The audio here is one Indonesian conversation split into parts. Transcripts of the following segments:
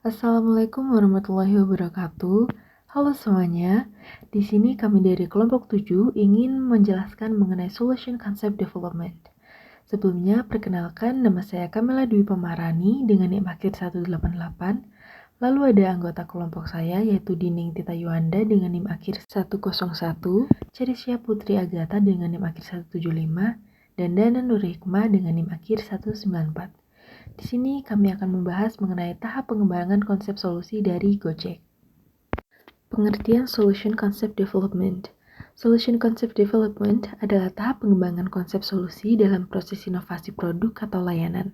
Assalamualaikum warahmatullahi wabarakatuh. Halo semuanya. Di sini kami dari kelompok 7 ingin menjelaskan mengenai Solution Concept Development. Sebelumnya, perkenalkan nama saya Kamila Dwi Pemarani dengan NIM akhir 188. Lalu ada anggota kelompok saya yaitu Dining Tita Yuanda dengan NIM akhir 101, Cerisya Putri Agatha dengan NIM akhir 175, dan Dana Nur Hikmah dengan NIM akhir 194. Di sini kami akan membahas mengenai tahap pengembangan konsep solusi dari Gojek. Pengertian Solution Concept Development. Solution Concept Development adalah tahap pengembangan konsep solusi dalam proses inovasi produk atau layanan.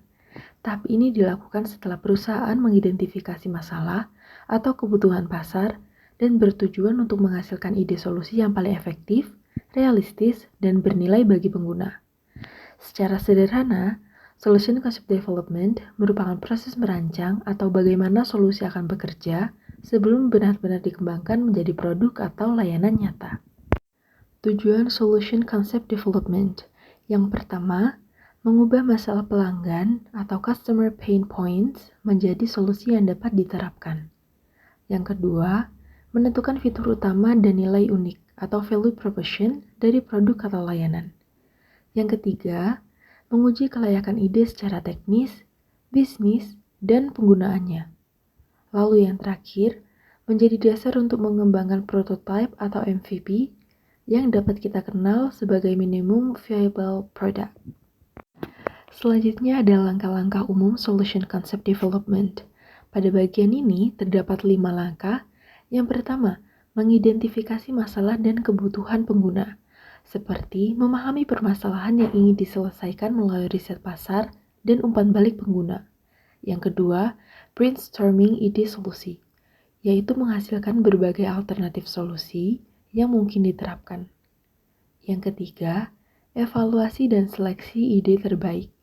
Tahap ini dilakukan setelah perusahaan mengidentifikasi masalah atau kebutuhan pasar dan bertujuan untuk menghasilkan ide solusi yang paling efektif, realistis, dan bernilai bagi pengguna. Secara sederhana, Solution Concept Development merupakan proses merancang atau bagaimana solusi akan bekerja sebelum benar-benar dikembangkan menjadi produk atau layanan nyata. Tujuan Solution Concept Development. Yang pertama, mengubah masalah pelanggan atau customer pain points menjadi solusi yang dapat diterapkan. Yang kedua, menentukan fitur utama dan nilai unik atau value proposition dari produk atau layanan. Yang ketiga, menguji kelayakan ide secara teknis, bisnis, dan penggunaannya. Lalu yang terakhir, menjadi dasar untuk mengembangkan prototype atau MVP yang dapat kita kenal sebagai minimum viable product. Selanjutnya ada langkah-langkah umum Solution Concept Development. Pada bagian ini terdapat 5 langkah. Yang pertama, mengidentifikasi masalah dan kebutuhan pengguna, seperti memahami permasalahan yang ingin diselesaikan melalui riset pasar dan umpan balik pengguna. Yang kedua, brainstorming ide solusi, yaitu menghasilkan berbagai alternatif solusi yang mungkin diterapkan. Yang ketiga, evaluasi dan seleksi ide terbaik,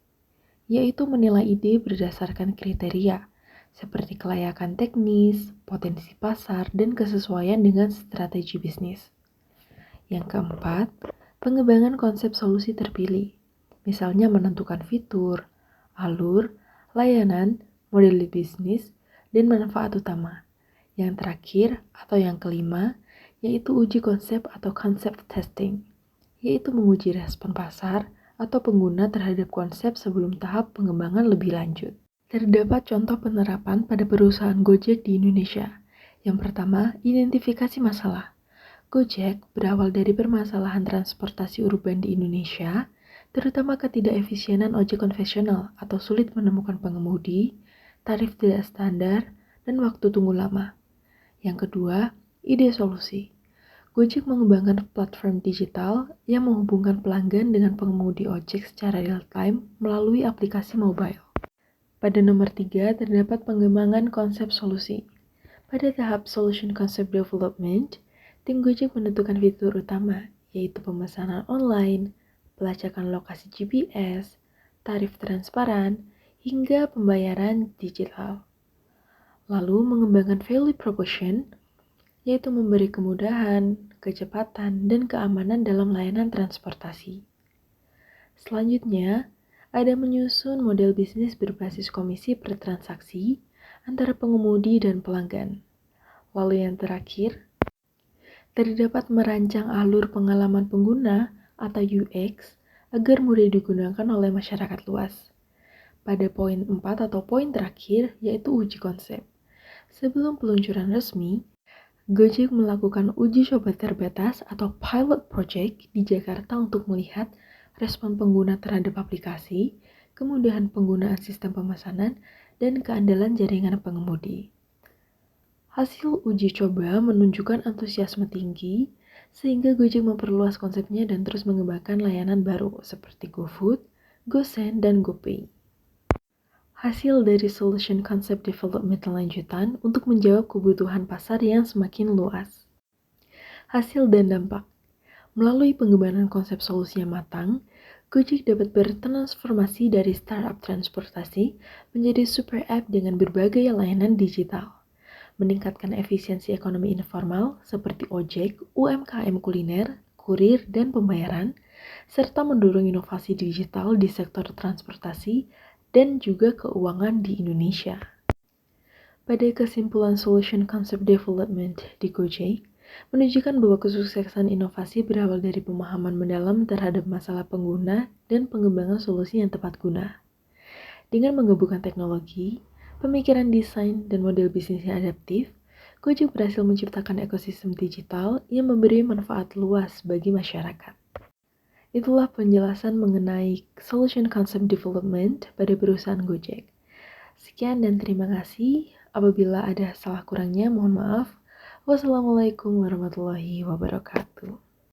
yaitu menilai ide berdasarkan kriteria, seperti kelayakan teknis, potensi pasar, dan kesesuaian dengan strategi bisnis. Yang keempat, pengembangan konsep solusi terpilih, misalnya menentukan fitur, alur, layanan, model bisnis, dan manfaat utama. Yang terakhir atau yang kelima, yaitu uji konsep atau concept testing, yaitu menguji respon pasar atau pengguna terhadap konsep sebelum tahap pengembangan lebih lanjut. Terdapat contoh penerapan pada perusahaan Gojek di Indonesia. Yang pertama, identifikasi masalah. Gojek berawal dari permasalahan transportasi urban di Indonesia, terutama ketidakefisienan ojek konvensional atau sulit menemukan pengemudi, tarif tidak standar, dan waktu tunggu lama. Yang kedua, ide solusi. Gojek mengembangkan platform digital yang menghubungkan pelanggan dengan pengemudi ojek secara real-time melalui aplikasi mobile. Pada nomor 3, terdapat pengembangan konsep solusi. Pada tahap Solution Concept Development, tim Gojek menentukan fitur utama, yaitu pemesanan online, pelacakan lokasi GPS, tarif transparan, hingga pembayaran digital. Lalu mengembangkan value proposition, yaitu memberi kemudahan, kecepatan, dan keamanan dalam layanan transportasi. Selanjutnya, ada menyusun model bisnis berbasis komisi per transaksi antara pengemudi dan pelanggan. Lalu yang terakhir, terdapat merancang alur pengalaman pengguna atau UX agar mudah digunakan oleh masyarakat luas. Pada poin 4 atau poin terakhir, yaitu uji konsep. Sebelum peluncuran resmi, Gojek melakukan uji coba terbatas atau pilot project di Jakarta untuk melihat respon pengguna terhadap aplikasi, kemudahan penggunaan sistem pemesanan, dan keandalan jaringan pengemudi. Hasil uji coba menunjukkan antusiasme tinggi, sehingga Gojek memperluas konsepnya dan terus mengembangkan layanan baru seperti GoFood, GoSend, dan GoPay. Hasil dari Solution Concept Development lanjutan untuk menjawab kebutuhan pasar yang semakin luas. Hasil dan dampak. Melalui pengembangan konsep solusi yang matang, Gojek dapat bertransformasi dari startup transportasi menjadi super app dengan berbagai layanan digital, meningkatkan efisiensi ekonomi informal seperti ojek, UMKM kuliner, kurir, dan pembayaran, serta mendorong inovasi digital di sektor transportasi dan juga keuangan di Indonesia. Pada kesimpulan Solution Concept Development di Gojek, menunjukkan bahwa kesuksesan inovasi berawal dari pemahaman mendalam terhadap masalah pengguna dan pengembangan solusi yang tepat guna. Dengan menggabungkan teknologi, pemikiran desain, dan model bisnis yang adaptif, Gojek berhasil menciptakan ekosistem digital yang memberi manfaat luas bagi masyarakat. Itulah penjelasan mengenai Solution Concept Development pada perusahaan Gojek. Sekian dan terima kasih. Apabila ada salah kurangnya, mohon maaf. Wassalamualaikum warahmatullahi wabarakatuh.